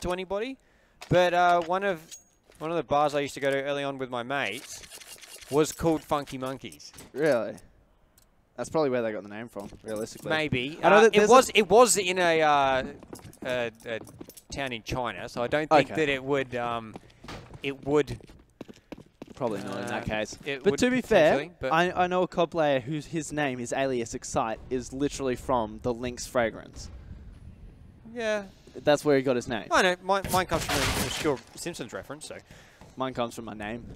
to anybody, but one of the bars I used to go to early on with my mates was called Funky Monkeys. Really? That's probably where they got the name from, realistically. Maybe. I know that it was in a town in China, so I don't think that it would probably not in that case. It But would to be fair, but I know a COD player whose his name, his alias Excite, is literally from the Lynx fragrance. yeah. That's where he got his name. I know. Mine comes from an obscure Simpsons reference, so. Mine comes from my name.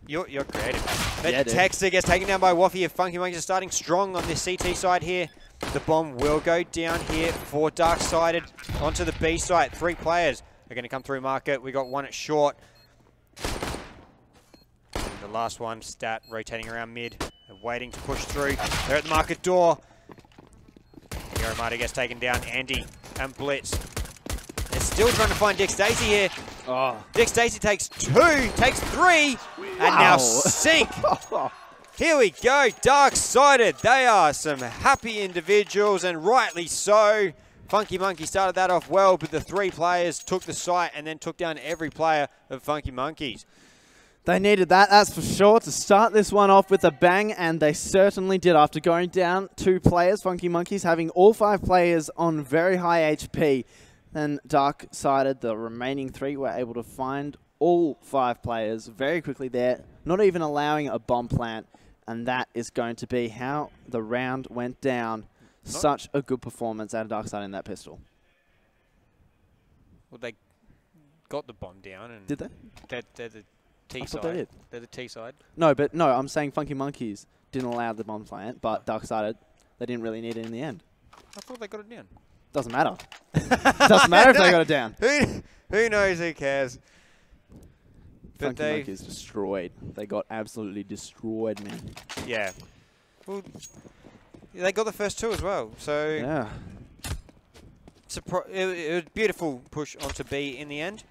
You're creative. But Yeah, dude. Texter gets taken down by Waffy. If Funky Monkeys are starting strong on this CT side here, the bomb will go down here for DarkSided onto the B side. 3 players are going to come through market. We got one at short. The last one, Stat, rotating around mid, waiting to push through. They're at the market door. Yaramata gets taken down. Andy and Blitz. They're still trying to find Dick Stacy here. Oh. Dick Stacy takes 2, takes 3, and now sink. Here we go, DarkSided. They are some happy individuals, and rightly so. Funky Monkey started that off well, but the 3 players took the site and then took down every player of Funky Monkeys. They needed that, that's for sure, to start this one off with a bang, and they certainly did after going down 2 players, Funky Monkeys, having all 5 players on very high HP. Then DarkSided, the remaining 3, were able to find all 5 players very quickly there, not even allowing a bomb plant, and that is going to be how the round went down. Such a good performance out of DarkSided in that pistol. Well, they got the bomb down. And did they? They're the T I side. thought they did. They're the T side. No, I'm saying Funky Monkeys didn't allow the bomb plant, but DarkSided, they didn't really need it in the end. I thought they got it down. Doesn't matter. Doesn't matter if they got it down. Who knows? Who cares? But Funky Monkeys destroyed. They got absolutely destroyed, man. Yeah. Well, they got the first 2 as well. So yeah, it was a beautiful push onto B in the end.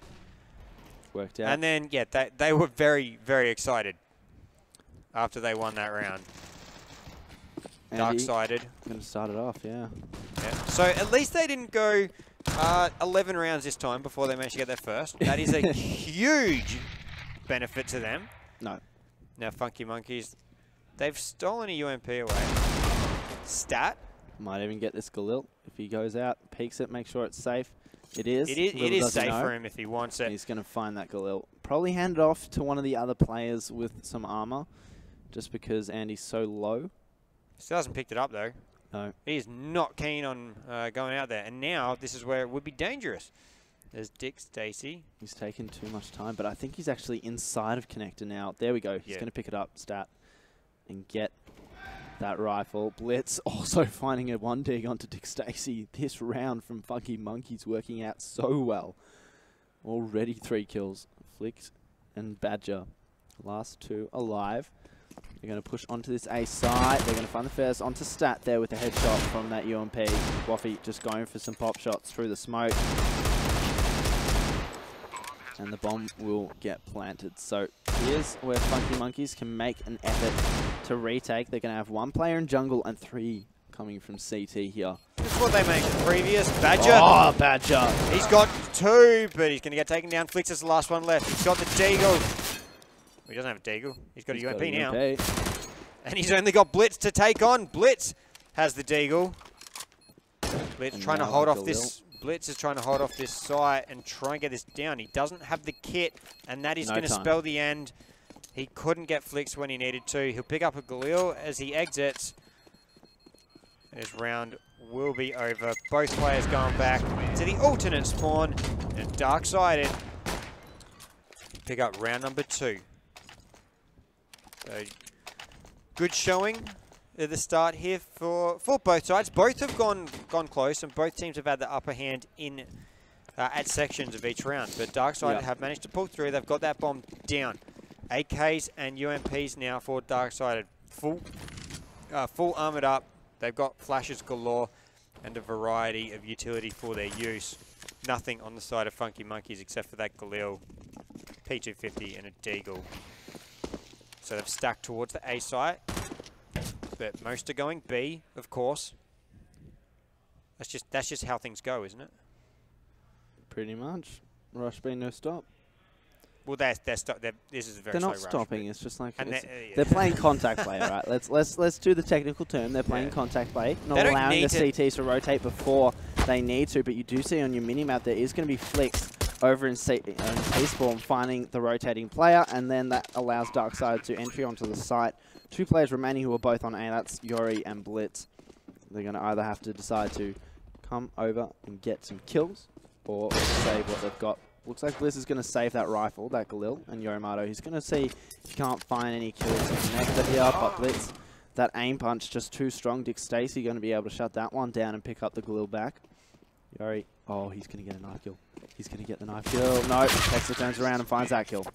Worked out. And then they were very, very excited after they won that round. DarkSided. Going to start it off, yeah. So at least they didn't go 11 rounds this time before they managed to get their first. That is a huge benefit to them. No. Now Funky Monkeys, they've stolen a UMP away. Stat. Might even get this Galil if he goes out, peeks it, make sure it's safe. It is. It is safe for him if he wants it. He's going to find that Galil. Probably hand it off to one of the other players with some armor, just because Andy's so low. Still hasn't picked it up though. No. He's not keen on going out there. And now this is where it would be dangerous. There's Dick Stacy. He's taken too much time, but I think he's actually inside of connector now. There we go. He's going to pick it up, Stat, and get that rifle. Blitz also finding a 1 dig onto Dick Stacy. This round from Funky Monkeys working out so well. Already 3 kills. Flicks and Badger. Last 2 alive. They're going to push onto this A side. They're going to find the first onto Stat there with a headshot from that UMP. Waffy just going for some pop shots through the smoke. And the bomb will get planted. So here's where Funky Monkeys can make an effort to retake. They're going to have 1 player in jungle and 3 coming from CT here. This is what they made the previous. Badger. Oh, Badger. He's got 2, but he's going to get taken down. Flicks is the last one left. He's got the Deagle. He doesn't have a Deagle. He's got a UMP now. And he's only got Blitz to take on. Blitz has the Deagle. Blitz trying to hold off this. Blitz is trying to hold off this site and try and get this down. He doesn't have the kit, and that is going to spell the end. He couldn't get Flicks when he needed to. He'll pick up a Galil as he exits. This round will be over. Both players going back to the alternate spawn, and DarkSided pick up round number 2. So, good showing at the start here for both sides. Both have gone close, and both teams have had the upper hand in at sections of each round. But DarkSided have managed to pull through. They've got that bomb down. AKs and UMPs now for DarkSided. Full armored up. They've got flashes galore and a variety of utility for their use. Nothing on the side of Funky Monkeys except for that Galil, P250 and a Deagle. So they've stacked towards the A site, but most are going B, of course. That's just how things go, isn't it? Pretty much. Rush B, no stop. Well, this is a very They're slow not rush, stopping. It's just like they're playing contact play. Right. Let's do the technical term. They're playing contact play, not allowing the CTs to rotate before they need to. But you do see on your mini map there is going to be flicks over in T-Spawn finding the rotating player, and then that allows DarkSided to entry onto the site. 2 players remaining who are both on A. That's Yori and Blitz. They're going to either have to decide to come over and get some kills or save what they've got. Looks like Blitz is going to save that rifle, that Galil, and Yorimato. He's going to see if he can't find any kills in Connector here, but Blitz, that aim punch just too strong. Dick Stacy going to be able to shut that one down and pick up the Galil back. Yori, oh, he's going to get a knife kill. He's going to get the knife kill. No, Texas turns around and finds that kill.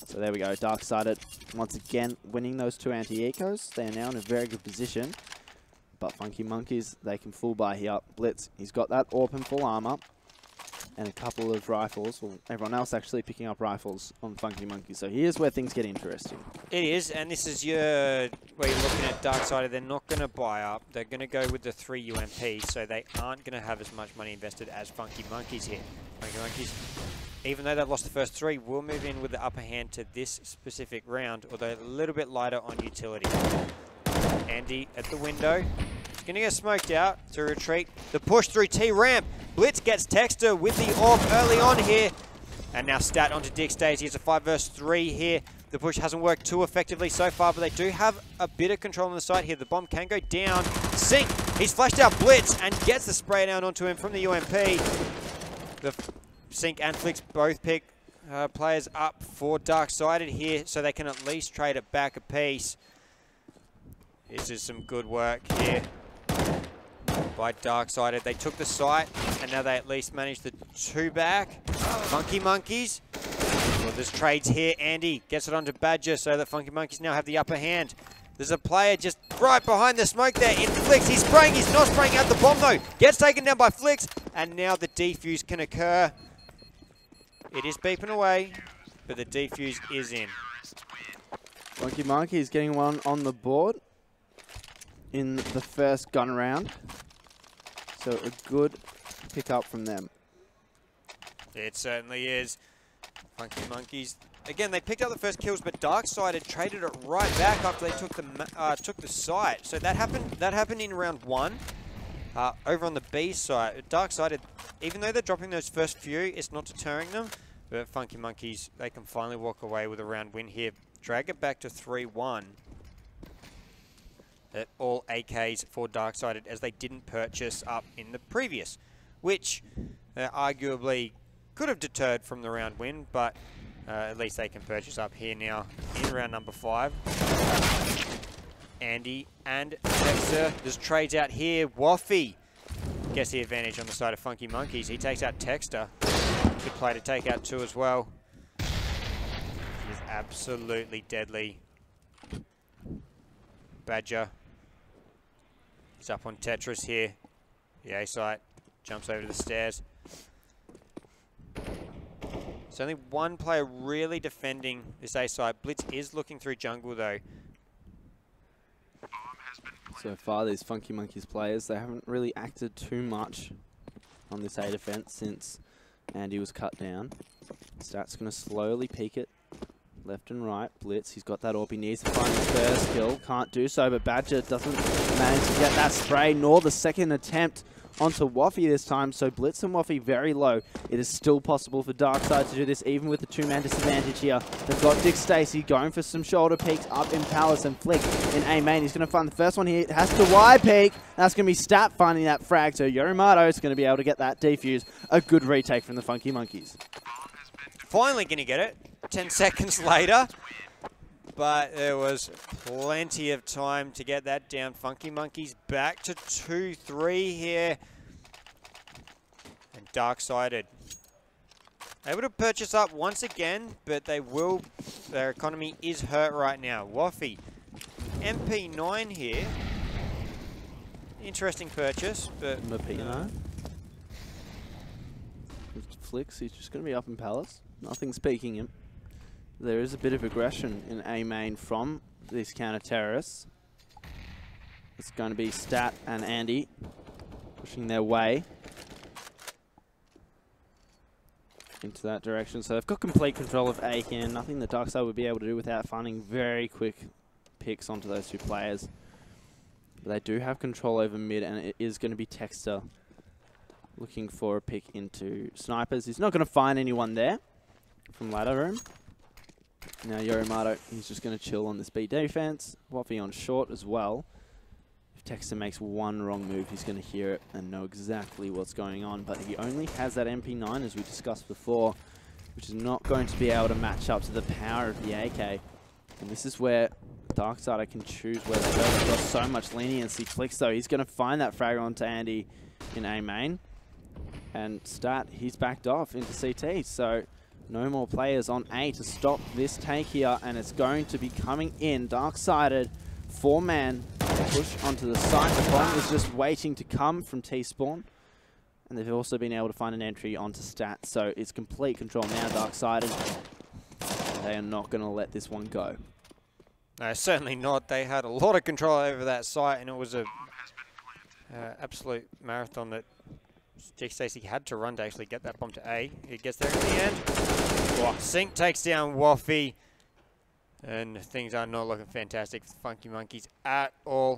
So there we go. DarkSided once again winning those 2 anti-ecos. They are now in a very good position. But Funky Monkeys, they can full buy here. Blitz, he's got that AWP and full armor. And a couple of rifles. Well, everyone else actually picking up rifles on Funky Monkeys. So here's where things get interesting. It is, and this is where you're looking at DarkSided. They're not going to buy up. They're going to go with the 3 UMP, so they aren't going to have as much money invested as Funky Monkeys here. Funky Monkeys, even though they've lost the first 3, will move in with the upper hand to this specific round, although a little bit lighter on utility. Andy at the window. He's going to get smoked out to retreat. The push through T-ramp. Blitz gets Texter with the AWP early on here. And now Stat onto Dick Stacy. It's a 5 versus 3 here. The push hasn't worked too effectively so far, but they do have a bit of control on the side here. The bomb can go down. Sink. He's flashed out Blitz and gets the spray down onto him from the UMP. The Sink and Flicks both pick players up for DarkSided here, so they can at least trade it back a piece. This is some good work here by DarkSided. They took the site, and now they at least managed the 2 back. Funky Monkeys. Well, there's trades here. Andy gets it onto Badger, so that Funky Monkeys now have the upper hand. There's a player just right behind the smoke there in Flicks. He's spraying. He's not spraying out the bomb, though. Gets taken down by Flicks, and now the defuse can occur. It is beeping away, but the defuse is in. Funky Monkeys getting one on the board in the first gun round. So a good pick up from them. It certainly is. Funky Monkeys. Again, they picked up the first kills, but DarkSided traded it right back after they took the site. So that happened in round 1. Over on the B side, DarkSided, even though they're dropping those first few, it's not deterring them. But Funky Monkeys, they can finally walk away with a round win here. Drag it back to 3-1. At all AKs for DarkSided, as they didn't purchase up in the previous, which arguably could have deterred from the round win, but at least they can purchase up here now in round number 5. Andy and Texter. There's trades out here. Waffy gets the advantage on the side of Funky Monkeys. He takes out Texter. Good play to take out 2 as well. He's absolutely deadly. Badger. He's up on Tetris here. The A site jumps over to the stairs. There's only one player really defending this A site. Blitz is looking through jungle though. So far, these Funky Monkeys players, they haven't really acted too much on this A defense since Andy was cut down. Stat's going to slowly peek it left and right. Blitz, he's got that AWP. He needs to find his first kill. Can't do so, but Badger doesn't manage to get that spray, nor the second attempt onto Waffy this time. So Blitz and Waffy very low. It is still possible for DarkSide to do this, even with the 2-man disadvantage here. They've got Dick Stacy going for some shoulder peeks up in Palace, and Flick in A main. He's going to find the first one here. It has to Y peek. That's going to be Stat finding that frag. So Yorimato is going to be able to get that defuse. A good retake from the Funky Monkeys. Finally going to get it. 10 seconds later. But there was plenty of time to get that down. Funky Monkeys back to 2-3 here. And DarkSided able to purchase up once again, but they will. Their economy is hurt right now. Waffy, MP9 here. Interesting purchase, but MP9. Flicks, he's just going to be up in Palace. Nothing's peeking him. There is a bit of aggression in A main from these counter-terrorists. It's going to be Stat and Andy pushing their way. into that direction. So they've got complete control of A here. Nothing that DarkSide would be able to do without finding very quick picks onto those two players. But they do have control over mid, and it is going to be Texter looking for a pick into snipers. He's not going to find anyone there from ladder room. Now Yorimato, he's just going to chill on this B defense. Waffy on short as well. If Texter makes one wrong move, he's going to hear it and know exactly what's going on. But he only has that MP9, as we discussed before, which is not going to be able to match up to the power of the AK. And this is where DarkSide can choose where they go. They've got so much leniency. Flicks, though, he's going to find that frag onto Andy in A main. And Stat, he's backed off into CT. So no more players on A to stop this take here. And it's going to be coming in. DarkSided, 4-man push onto the site. The bomb is just waiting to come from T-Spawn. And they've also been able to find an entry onto Stat. So it's complete control now, DarkSided. They are not going to let this one go. No, certainly not. They had a lot of control over that site, and it was a absolute marathon that Stacey had to run to actually get that bomb to A. He gets there in the end. Oh, Sync takes down Waffy, and things are not looking fantastic for the Funky Monkeys at all.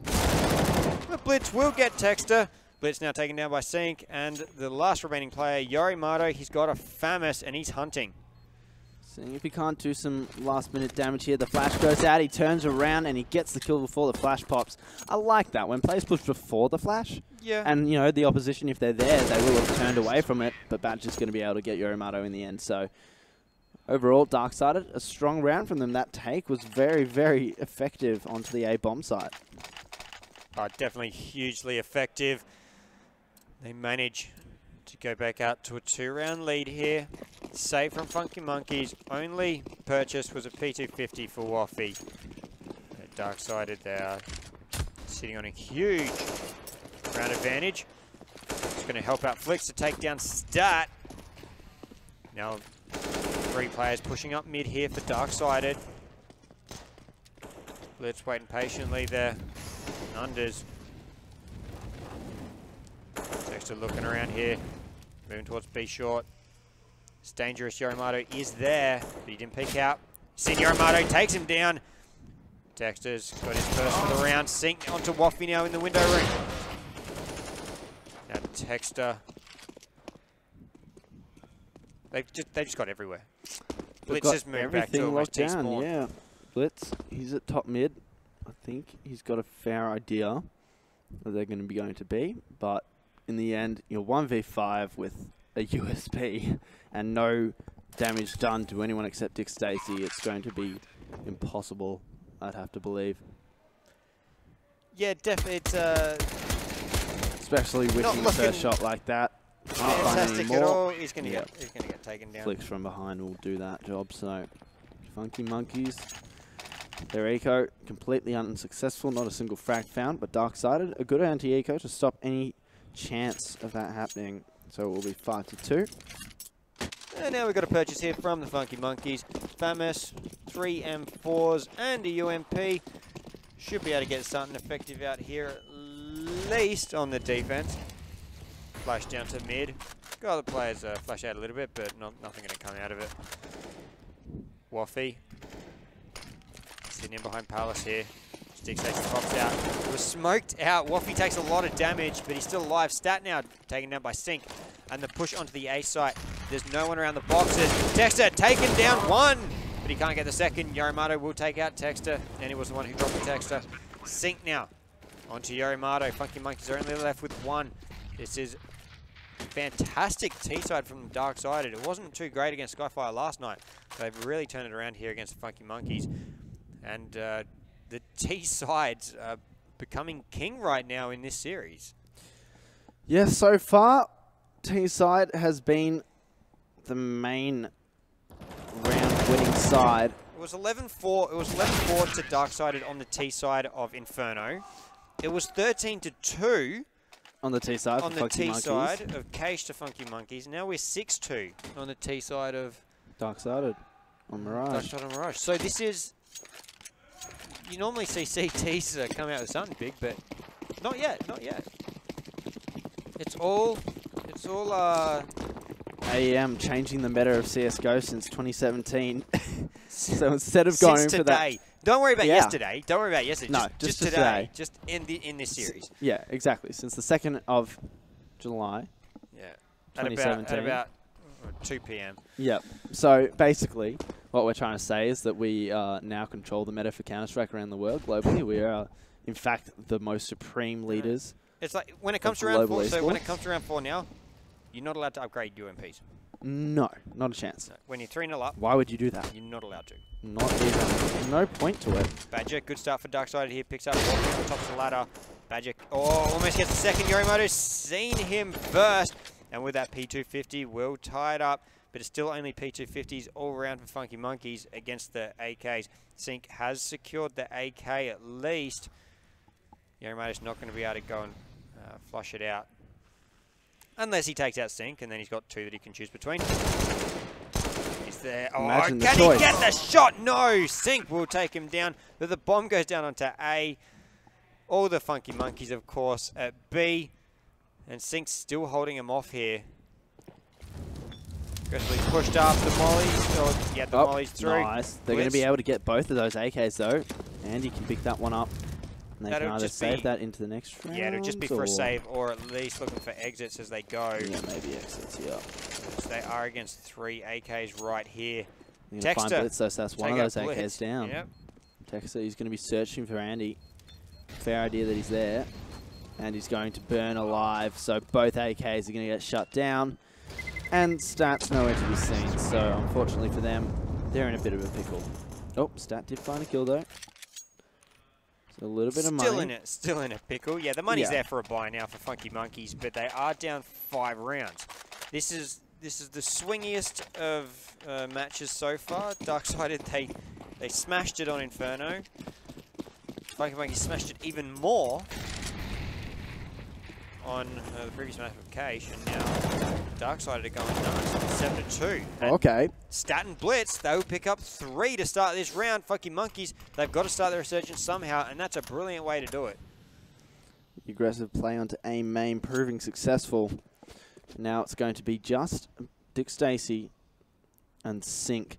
The Blitz will get Texter. Blitz now taken down by Sync, and the last remaining player, Yorimato, he's got a FAMAS, and he's hunting. Seeing if he can't do some last-minute damage here. The flash goes out, he turns around, and he gets the kill before the flash pops. I like that. When players push before the flash, yeah, and, you know, the opposition, if they're there, they will have turned away from it, but Badger's going to be able to get Yorimato in the end. So, overall, DarkSided, a strong round from them. That take was very, very effective onto the A bomb site. Definitely hugely effective. They manage to go back out to a 2-round lead here. Save from Funky Monkeys. Only purchase was a P250 for Waffy. DarkSided, they are sitting on a huge round advantage. It's going to help out Flicks to take down Stat. Now 3 players pushing up mid here for DarkSided. Blitz waiting patiently there. Unders. Dexter looking around here. Moving towards B short. It's dangerous. Yorimato is there, but he didn't peek out. See, Yorimato takes him down. Dexter's got his first for the round. Sync onto Waffy now in the window ring. Now Texter. They just got everywhere. Blitz has moved back to almost T-Spawn. Yeah, Blitz, he's at top mid. I think he's got a fair idea that they're going to be going to be, but in the end, you're 1v5 with a USP and no damage done to anyone except Dick Stacey. It's going to be impossible, I'd have to believe. Yeah, definitely. Especially with the first shot like that. Fantastic at all. He's going to get taken down. Flicks from behind will do that job. So, Funky Monkeys, their eco completely unsuccessful. Not a single frag found, but DarkSided, a good anti-eco to stop any chance of that happening. So it will be 5-2. And now we've got a purchase here from the Funky Monkeys. FAMAS, 3 M4s and a UMP. Should be able to get something effective out here, at least on the defense. Flash down to mid. Got the players flash out a little bit, but nothing going to come out of it. Waffy. Sitting in behind Palace here. Stick Stacey pops out. It was smoked out. Waffy takes a lot of damage, but he's still alive. Stat now taken down by Sync. And the push onto the A site. There's no one around the boxes. Texter taken down 1, but he can't get the second. Yorimato will take out Texter, and he was the one who dropped the Texter. Sync now onto Yorimato. Funky Monkeys are only left with 1. This is fantastic T-side from DarkSided. It wasn't too great against Skyfire last night. They've really turned it around here against the Funky Monkeys. And the T-sides are becoming king right now in this series. Yes, so far, T-side has been the main round-winning side. It was 11-4. It was 11-4 to DarkSided on the T-side of Inferno. It was 13-2 on the T-side on the T-side of Cage to Funky Monkeys. Now we're 6-2 on the T-side of DarkSided on Mirage. DarkSided on Mirage. So this is... You normally see CTs come out with something big, but not yet, not yet. It's all AEM changing the meta of CSGO since 2017. So instead of going since for today. that... Don't worry about yesterday. Don't worry about yesterday. No, just today. Just in this series. Yeah, exactly. Since the 2nd of July. Yeah. 2017. At about 2 p.m. Yep. So basically, what we're trying to say is that we now control the meta for Counter-Strike around the world globally. We are, in fact, the most supreme leaders. It's like when it comes to round 4. So when it comes to round 4 now, you're not allowed to upgrade UMPs. No, not a chance. No. When you're 3-0 up, why would you do that? You're not allowed to. Not even. No point to it. Badger, good start for DarkSided here. Picks up Walker on the top of the ladder. Badger, almost gets the second. Yorimoto's seen him first. And with that P250, will tie it up. But it's still only P250s all around for Funky Monkeys against the AKs. Sync has secured the AK at least. Yorimoto's not going to be able to go and flush it out. Unless he takes out Sync, and then he's got 2 that he can choose between. He's there. Oh, can he get the shot? No! Sync will take him down. But the bomb goes down onto A. All the Funky Monkeys, of course, at B. And Sync's still holding him off here. Aggressively pushed up the mollies. Yeah, the mollies through. Nice. They're going to be able to get both of those AKs, though. And he can pick that one up. And they can either save that into the next round. Yeah, it'll just be for a save, or at least looking for exits as they go. Yeah, maybe exits, yeah. So they are against 3 AKs right here. You're going to find Blitz, though, so that's one of those AKs down. Yep. Texter, he's going to be searching for Andy. Fair idea that he's there. And he's going to burn alive, so both AKs are going to get shut down. And Stat's nowhere to be seen, so unfortunately for them, they're in a bit of a pickle. Oh, Stat did find a kill, though. A little bit of money. Still in a pickle. Yeah, the money's there for a buy now for Funky Monkeys, but they are down 5 rounds. This is the swingiest of matches so far. DarkSided, they smashed it on Inferno. Funky Monkeys smashed it even more on the previous match with Cache, and now DarkSided are going nuts. 7-2. Okay. Stat and Blitz, they will pick up 3 to start this round. Funky Monkeys, they've got to start their resurgence somehow, and that's a brilliant way to do it. Aggressive play onto aim main, proving successful. Now it's going to be just Dick Stacey and Sync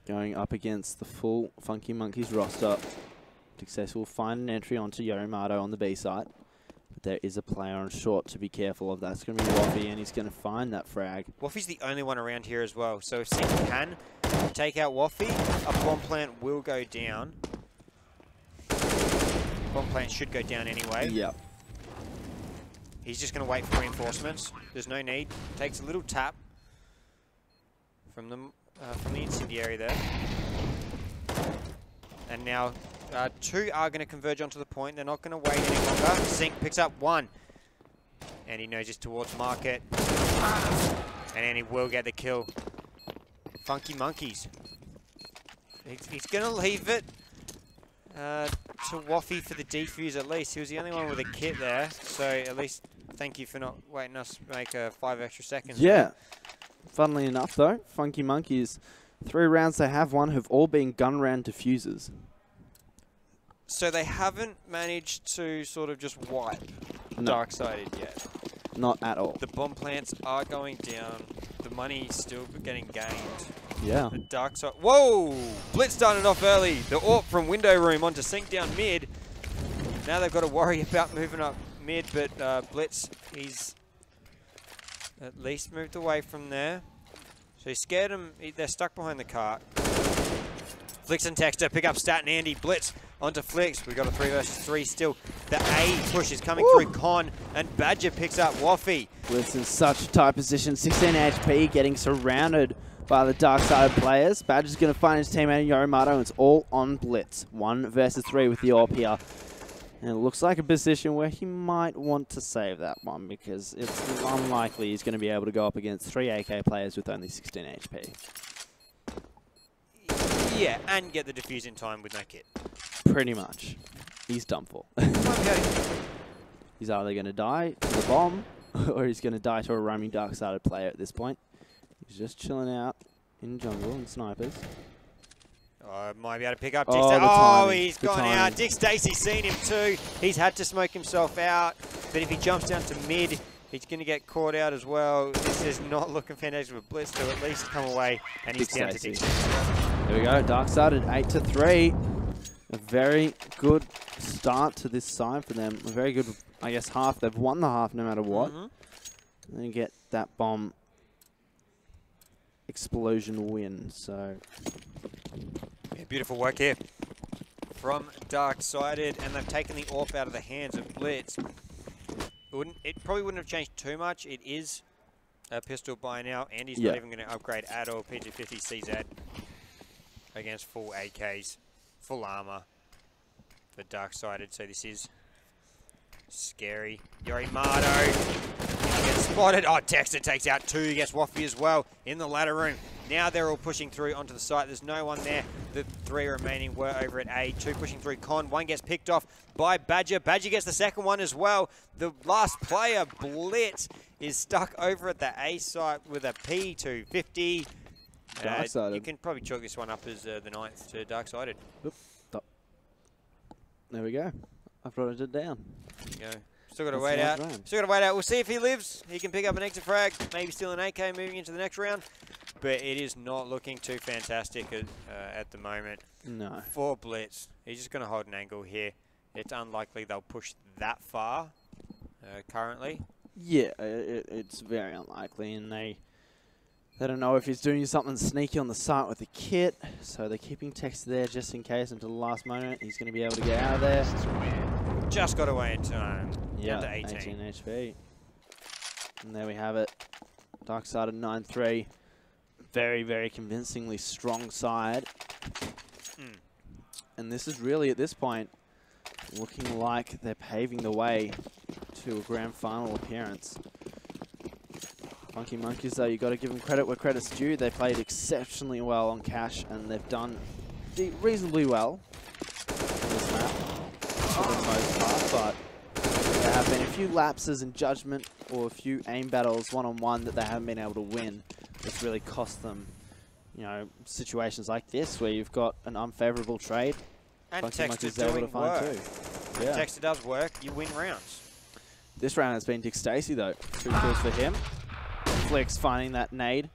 going up against the full Funky Monkeys roster. Dick Stacey will find an entry onto Yorimoto on the B side. There is a player on short to be careful of. That's going to be Waffy, and he's going to find that frag. Waffy's the only one around here as well. So if Sync can take out Waffy, a bomb plant will go down. Bomb plant should go down anyway. Yep. He's just going to wait for reinforcements. There's no need. Takes a little tap from the incendiary there. And now 2 are going to converge onto the point. They're not going to wait any longer. Sync picks up 1. And he knows it's towards market. And he will get the kill. Funky Monkeys. He's going to leave it to Waffy for the defuse at least. He was the only one with a kit there. So at least thank you for not waiting us to make 5 extra seconds. Yeah. Funnily enough, though, Funky Monkeys, 3 rounds they have won have all been gun round diffusers. So they haven't managed to sort of just wipe DarkSided yet. Not at all. The bomb plants are going down. The money's still getting gained. Yeah. The DarkSide. Whoa! Blitz started off early. The AWP from window room onto Sync down mid. Now they've got to worry about moving up mid, but Blitz, he's at least moved away from there. So he scared him. They're stuck behind the cart. Flix and Texter pick up Stat and Andy. Blitz onto Flix. We've got a 3 versus 3 still. The A push is coming through Con, and Badger picks up Waffy. Blitz in such a tight position. 16 HP, getting surrounded by the DarkSided players. Badger's going to find his teammate in Yorimoto, and it's all on Blitz. 1 versus 3 with the AWP here. And it looks like a position where he might want to save that one, because it's unlikely he's going to be able to go up against 3 AK players with only 16 HP. Yeah, and get the defuse in time with no kit. Pretty much. He's done for. He's either going to die to the bomb, or he's going to die to a roaming DarkSided player at this point. He's just chilling out in jungle and snipers. Might be able to pick up Dick Stacey. Oh, he's gone out. Dick Stacey's seen him too. He's had to smoke himself out. But if he jumps down to mid, He's going to get caught out as well. This is not looking fantastic for Blitz to at least come away, and he's down to 6. There we go. DarkSided 8-3. A very good start to this side for them. A very good, I guess, half. They've won the half no matter what. And they get that bomb explosion win. So yeah, beautiful work here from DarkSided, and they've taken the AWP out of the hands of Blitz. It probably wouldn't have changed too much. It is a pistol by now, and he's not even going to upgrade at all. P250 CZ against full AKs, full armor for DarkSided. So this is scary. Yorimado gets spotted. Oh, Texter takes out 2. He gets Waffy as well in the ladder room. Now they're all pushing through onto the site. There's no one there. The 3 remaining were over at A. 2 pushing through Con. 1 gets picked off by Badger. Badger gets the second one as well. The last player, Blitz, is stuck over at the A site with a P250. You can probably chalk this one up as the 9th to DarkSided. There we go. I've brought it down. There you go. Still got to wait out. Still got to wait out. We'll see if he lives. He can pick up an extra frag. Maybe steal an AK moving into the next round. But it is not looking too fantastic at the moment. No. For Blitz. He's just going to hold an angle here. It's unlikely they'll push that far currently. Yeah, it's very unlikely. And they don't know if he's doing something sneaky on the site with the kit. So they're keeping Tex there just in case until the last moment. He's going to be able to get out of there. Just got away in time. Yeah, down to 18 HP. And there we have it. DarkSided 9-3. Very, very convincingly strong side. And this is really, at this point, looking like they're paving the way to a grand final appearance. Funky Monkeys, though, you got to give them credit where credit's due. They played exceptionally well on Cash, and they've done reasonably well on this map for the most part. But there have been a few lapses in judgment or a few aim battles one-on-one that they haven't been able to win. It's really cost them, you know, situations like this where you've got an unfavorable trade. And Texter doing work. When Texter does work, you win rounds. This round has been Dick Stacey, though. 2 kills for him. Flex finding that nade.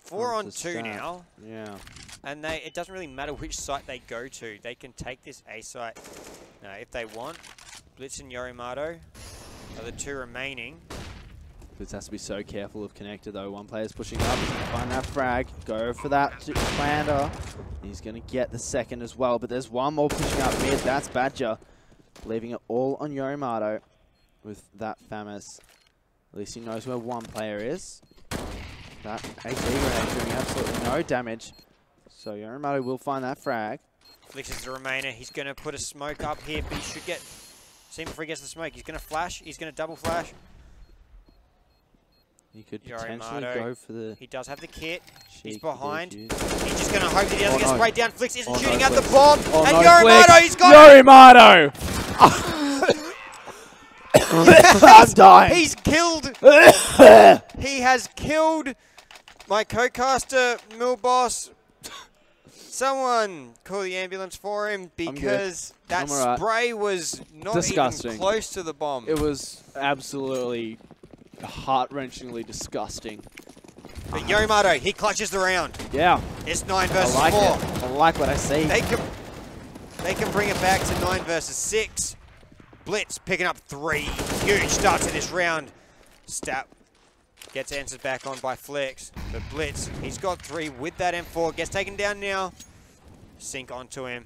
4 on 2 now. Yeah. And it doesn't really matter which site they go to. They can take this A site if they want. Blitz and Yorimado are the 2 remaining. Blitz has to be so careful of Connector, though. One player's pushing up. Find that frag. Go for that Planter. He's going to get the second as well. But there's one more pushing up mid. That's Badger. Leaving it all on Yorimado with that Famous. At least he knows where one player is. That AT grenade doing absolutely no damage. So Yorimado will find that frag. Flix is the remainder. He's going to put a smoke up here, but he should get... See before he gets the smoke. He's going to flash. He's going to double flash. He could potentially go for the... He does have the kit. He's behind. He's just going to hope that he doesn't get sprayed down. Flix isn't shooting at the bomb. And Yorimado, he's got it! Yorimado! I'm dying. He's killed. He has killed my co-caster, Millboss. Someone call the ambulance for him because that spray was not even close to the bomb. It was absolutely heart-wrenchingly disgusting. But Yorimado, he clutches the round. Yeah. It's 9 versus 4. I like what I see. They can bring it back to 9 versus 6. Blitz picking up 3. Huge start to this round. Stat gets answers back on by Flex. But Blitz, he's got 3 with that M4. Gets taken down now. Sink onto him.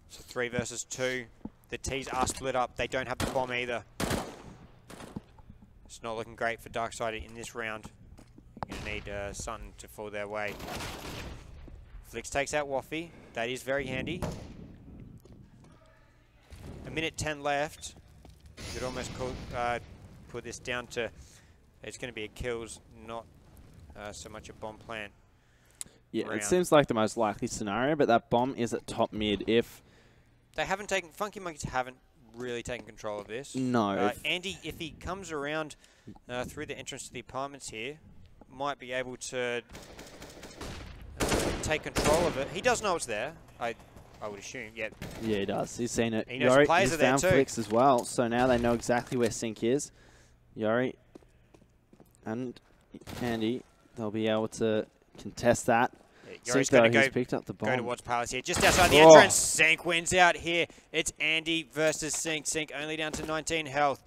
So 3 versus 2. The T's are split up. They don't have the bomb either. It's not looking great for DarkSided in this round. You're going to need something to fall their way. Flex takes out Waffy. That is very handy. A minute 10 left. You could almost put this down to... It's going to be a kills, not so much a bomb plant. Yeah, round. It seems like the most likely scenario, but that bomb is at top mid. If they haven't taken... Funky Monkeys haven't really taken control of this. No. Andy, if he comes around through the entrance to the apartments here, might be able to take control of it. He does know it's there. I would assume. Yep. Yeah, he does. He's seen it. He knows the players are there found too. Flix as well, so now they know exactly where Sync is. Yori and Andy, they'll be able to contest that. Yeah, Yori's going to picked up the bomb. Go towards Palace here. Just outside the entrance, Sync wins out here. It's Andy versus Sync. Sync only down to 19 health.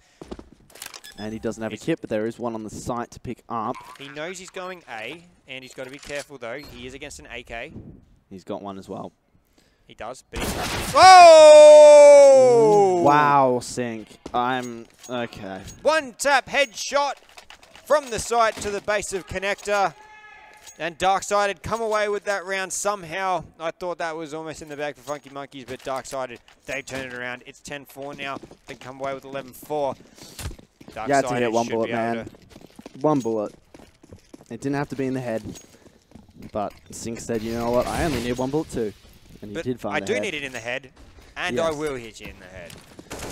Andy doesn't have a kit, but there is one on the site to pick up. He knows he's going A. Andy's got to be careful, though. He is against an AK. He's got one as well. He does, but he's... Whoa! Wow, Sync. I'm... okay. One tap headshot from the site to the base of connector. And DarkSided come away with that round somehow. I thought that was almost in the bag for Funky Monkeys, but DarkSided, they turn it around. It's 10-4 now. They come away with 11-4. You had to hit one bullet, man. One bullet. It didn't have to be in the head. But Sync said, you know what, I only need one bullet too. And he did find the head. I do need it in the head, and I will hit you in the head.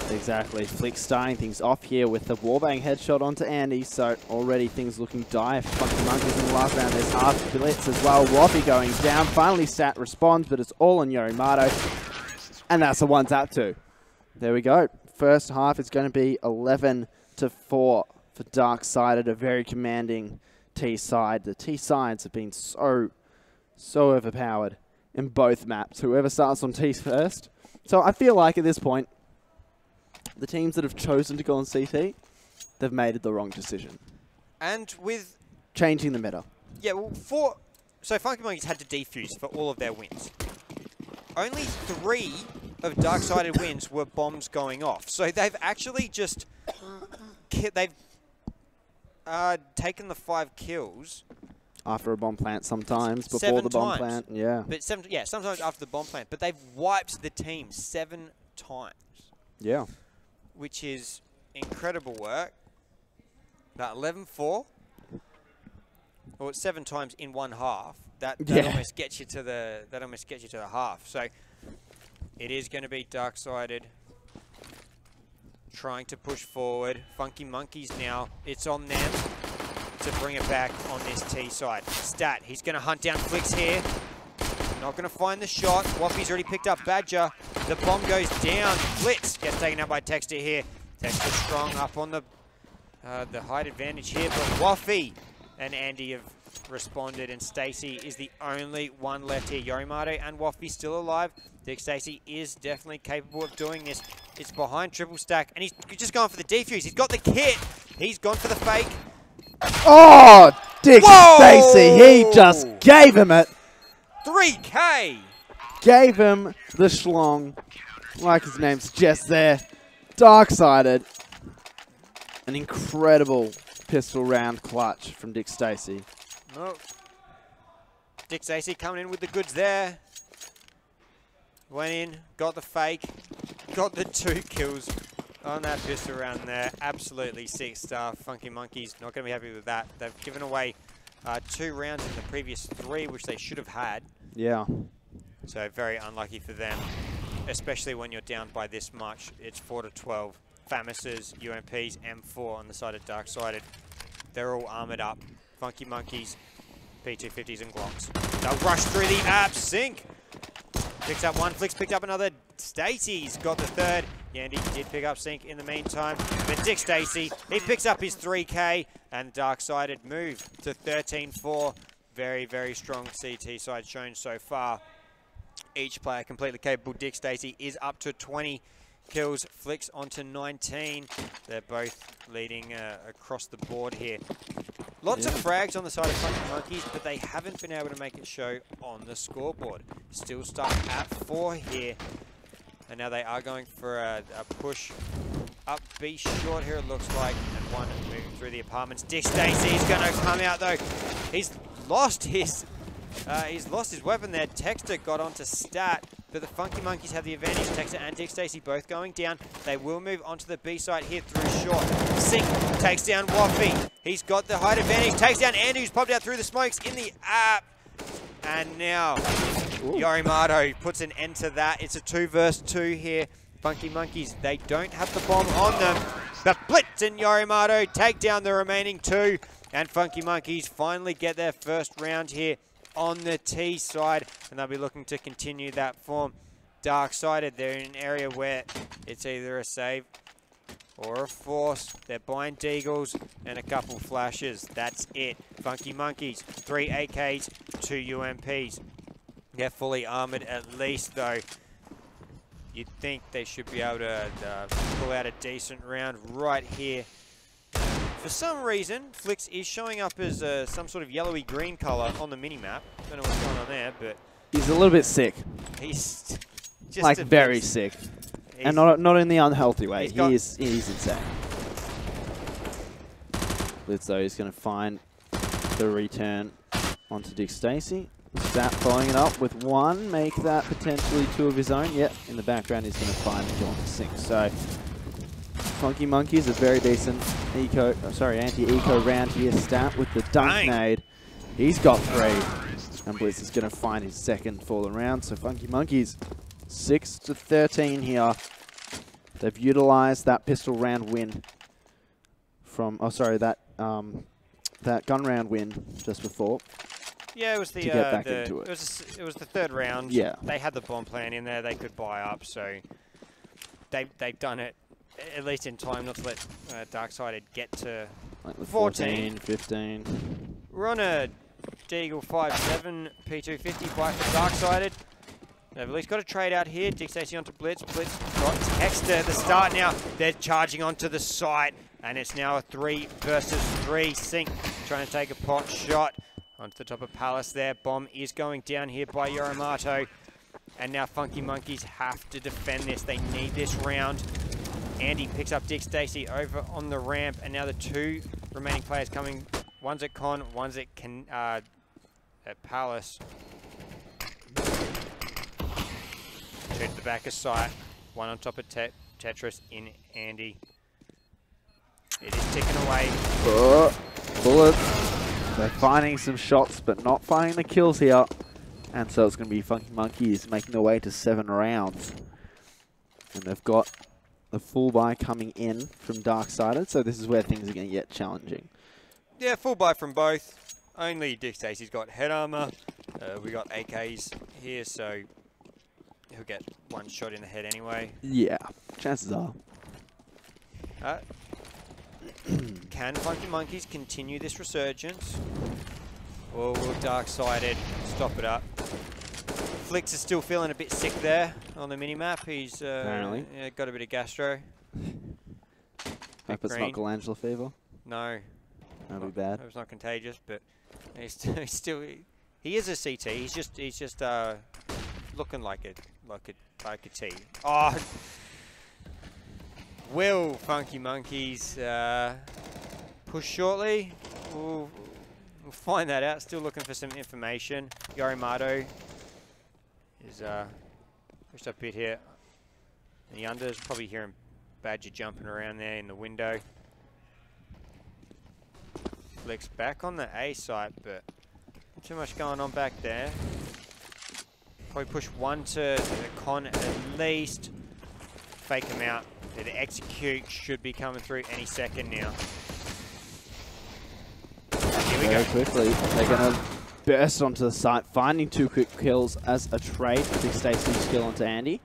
Exactly. Flick starting things off here with the wallbang headshot onto Andy, so already things looking dire for Funky Monkeys in the last round. There's half Blitz as well. Waffy going down. Finally Stat responds, but it's all on Yorimato. And that's a one-tap too. There we go. First half is going to be 11-4 for DarkSided, a very commanding T-side. The T-sides have been so overpowered in both maps. Whoever starts on T first. So I feel like at this point, the teams that have chosen to go on CT, they've made the wrong decision. And with... changing the meta. Yeah, well, so Funky Monkeys had to defuse for all of their wins. Only 3 of DarkSided wins were bombs going off. So they've actually just... they've taken the 5 kills. After a bomb plant sometimes, before the bomb plant, yeah. But sometimes after the bomb plant. But they've wiped the team 7 times. Yeah. Which is incredible work. That 11-4, or 7 times in one half. That almost gets you to the half. So it is going to be DarkSided trying to push forward. Funky Monkeys now, it's on them to bring it back on this T side. Stat, he's going to hunt down Flix here. Not going to find the shot. Waffy's already picked up Badger. The bomb goes down. Blitz gets taken out by Texter here. Texter strong up on the height advantage here, but Waffy and Andy have responded, and Stacy is the only one left here. Yorimato and Waffy still alive. Dick Stacy is definitely capable of doing this. It's behind triple stack, and he's just gone for the defuse. He's got the kit. He's gone for the fake. Oh, Dick Stacy, he just gave him it. 3K! Gave him the schlong, like his name suggests there. DarkSided. An incredible pistol round clutch from Dick Stacy. Oh. Dick Stacy coming in with the goods there. Went in, got the fake, got the 2 kills on that pistol round there. Absolutely sick stuff. Funky Monkeys not going to be happy with that. They've given away 2 rounds in the previous 3, which they should have had. Yeah. So very unlucky for them, especially when you're down by this much. It's 4-12. Famis's, UMPs, M4 on the side of DarkSided. They're all armored up. Funky Monkeys, P250s and Glocks. They'll rush through the app. Sync picks up 1. Flix picked up another. Stacy's got the 3rd. Yandy did pick up Sync in the meantime. But Dick Stacy, he picks up his 3K, and DarkSided move to 13-4. Very, very strong CT side shown so far. Each player completely capable. Dick Stacy is up to 20 kills. Flix onto 19. They're both leading across the board here. Lots of frags on the side of Funky Monkeys, but they haven't been able to make it show on the scoreboard. Still stuck at 4 here. And now they are going for a push up B short here, it looks like. And 1 moving through the apartments. Dick Stacy is going to come out, though. He's lost his weapon there. Texter got onto Stat, but the Funky Monkeys have the advantage. Texter and Dick Stacy both going down. They will move onto the B side here through short. Sync takes down Waffy. He's got the height advantage. Takes down Andy, who's popped out through the smokes in the app. And now Yorimato puts an end to that. It's a 2 versus 2 here. Funky Monkeys, they don't have the bomb on them. But Blitz and Yorimato take down the remaining 2. And Funky Monkeys finally get their first round here on the T side. And they'll be looking to continue that form. DarkSided, they're in an area where it's either a save or a force. They're buying deagles and a couple flashes. That's it. Funky Monkeys, 3 AKs, 2 UMPs. They're fully armored at least, though. You'd think they should be able to pull out a decent round right here. For some reason, Flix is showing up as some sort of yellowy green color on the mini-map. Don't know what's going on there, but... He's a little bit sick. He's just like very sick. And not in the unhealthy way. He's insane. Blitz, though, is going to find the return onto Dick Stacy. Stat following it up with 1. Make that potentially 2 of his own. Yep, in the background, he's going to find the kill on 6. So, Funky Monkeys, a very decent anti-eco round here. Stat with the dunk nade. He's got 3. And Blitz is going to find his second for the round. So, Funky Monkeys, 6-13 here. They've utilized that pistol round win from, that gun round win just before. Yeah, it was the, to get back into it. It was the third round. Yeah. They had the bomb plan in there. They could buy up, so they've done it at least in time not to let DarkSided get to like 14, 15. We're on a Deagle 5-7 P250 fight for DarkSided. They've at least got a trade out here. Dick Stacy onto Blitz. Blitz got Hexter at the start now. They're charging onto the site, and it's now a 3 versus 3 sync. Trying to take a pot shot onto the top of Palace there. Bomb is going down here by Yoromato. And now Funky Monkeys have to defend this. They need this round. Andy picks up Dick Stacy over on the ramp, and now the 2 remaining players coming. One's at Con, one's at Palace. 2 to the back of sight. 1 on top of Tetris in Andy. It is ticking away. Bullet. They're finding some shots, but not finding the kills here. And so it's going to be Funky Monkeys making their way to 7 rounds. And they've got the full buy coming in from DarkSided, so this is where things are going to get challenging. Yeah, full buy from both. Only Dick Stacy's got head armor. We got AKs here, so he'll get 1 shot in the head anyway. Yeah, chances are. Can Funky Monkeys continue this resurgence? Or will DarkSided stop it up? Flix is still feeling a bit sick there on the minimap. He's apparently got a bit of gastro. Hope it's not glandular fever. No. That'd be bad. It's not contagious, but he is a CT. He's just looking like a T. Oh. Will Funky Monkeys push shortly? We'll find that out. Still looking for some information. Yorimato is pushed up a bit here. And the unders, probably hearing Badger jumping around there in the window. Flicks back on the A site, but not too much going on back there. Probably push 1 to the Con at least. Fake him out. The execute should be coming through any second now. Here we go. Very quickly, they're going to burst onto the site, finding 2 quick kills as a trade for Dick Stacy's skill onto Andy.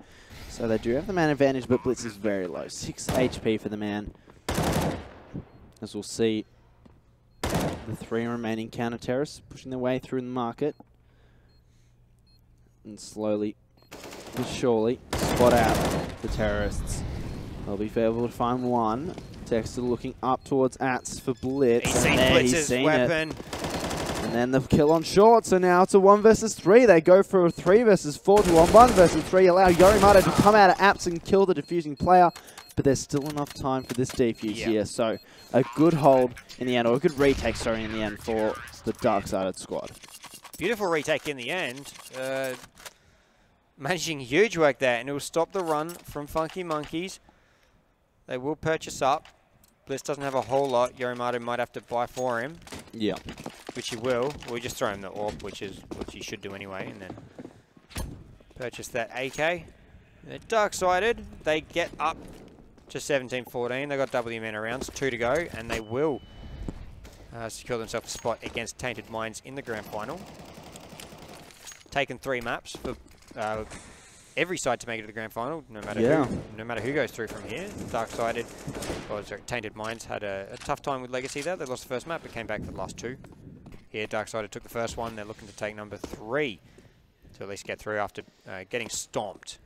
So they do have the man advantage, but Blitz is very low. 6 HP for the man. As we'll see, the 3 remaining counter-terrorists pushing their way through the market. And slowly, but surely, spot out the terrorists. They'll be able to find 1. Dexter looking up towards Ats for Blitz. He's seen Blitz's weapon. And then the kill on short, so now it's a 1 versus 3. They go for a 3 versus 4 to a 1 versus 3. Allow Yorimato to come out of Apps and kill the defusing player. But there's still enough time for this defuse here. So a good hold in the end, or a good retake, sorry, in the end for the DarkSided squad. Beautiful retake in the end. Managing huge work there, and it will stop the run from Funky Monkeys. They will purchase up. Blitz doesn't have a whole lot. Yorimato might have to buy for him. Yeah. Which he will. We'll just throw him the AWP, which he should do anyway, and then purchase that AK. They're DarkSided. They get up to 17-14. They've got W mana rounds, 2 to go, and they will secure themselves a spot against Tainted Minds in the grand final. Taken 3 maps for every side to make it to the grand final, no matter who goes through from here. DarkSided, or sorry, Tainted Minds had a tough time with Legacy there. They lost the first map, but came back for the last 2. Here, DarkSided took the first one. They're looking to take number 3 to at least get through after getting stomped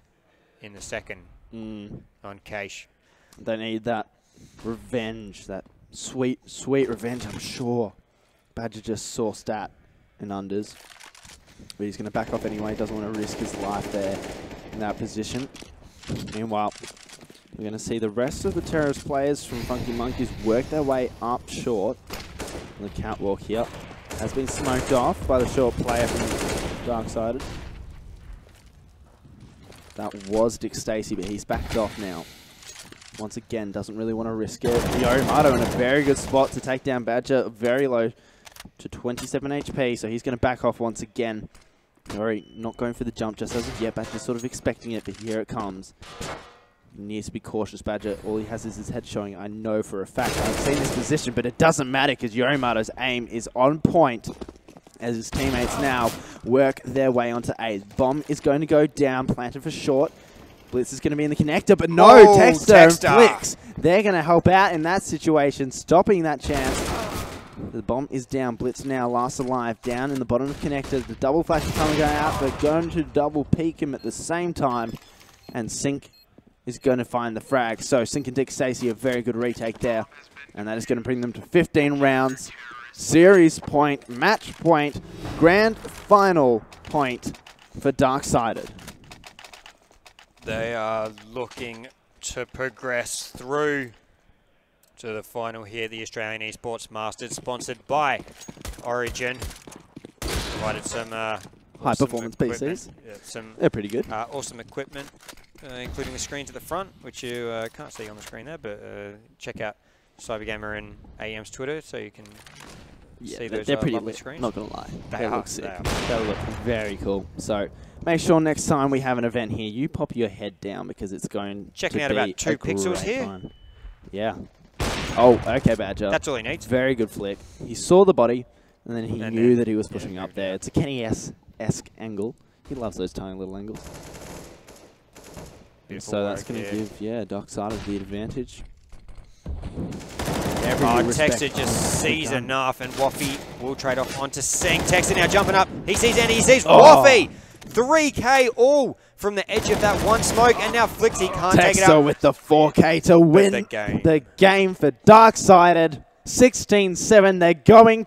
in the second on Cache. They need that revenge, that sweet, sweet revenge, I'm sure. Badger just saw stat in unders. But he's going to back off anyway. Doesn't want to risk his life there in that position. Meanwhile, we're going to see the rest of the Terrorist players from Funky Monkeys work their way up short. The catwalk here has been smoked off by the short player from DarkSided. That was Dick Stacey, but he's backed off now. Once again, doesn't really want to risk it. Yomato in a very good spot to take down Badger. Very low to 27 HP, so he's going to back off once again. Yori not going for the jump just as of yet. Badger's sort of expecting it, but here it comes. He needs to be cautious, Badger. All he has is his head showing. I know for a fact. I've seen this position, but it doesn't matter because Yorimato's aim is on point as his teammates now work their way onto A. Bomb is going to go down, planted for short. Blitz is going to be in the connector, but no, Texter and Flix. They're going to help out in that situation, stopping that chance. The bomb is down. Blitz now last alive, down in the bottom of connector. The double flash is coming out. They're going to double peek him at the same time, and Sync is going to find the frag. So Sync and Dick Stacey, a very good retake there, and that is going to bring them to 15 rounds. Series point, match point, grand final point for DarkSided. They are looking to progress through to the final here, the Australian Esports Masters, sponsored by Origin. Provided some high-performance PCs. Yeah, they're pretty good. Awesome equipment, including the screens at the front, which you can't see on the screen there, but check out Cybergamer and AEM's Twitter so you can see those they're pretty lovely lit, screens. not going to lie. They look sick. They look very cool. So make sure next time we have an event here, you pop your head down because it's going Checking to out be about 2 pixels here. Fun. Yeah. Oh, okay, Badger. That's all he needs. Very good flick. He saw the body, and then he knew that he was pushing up there. It's a Kenny-esque angle. He loves those tiny little angles. So that's going to give, DarkSided the advantage. Texter just sees enough, and Waffy will trade off onto Sing. Texter now jumping up. He sees Andy. He sees Waffy. 3K all from the edge of that one smoke, and now Flix, he can't take it up. Texter with the 4K to win the game for DarkSided. 16-7, they're going to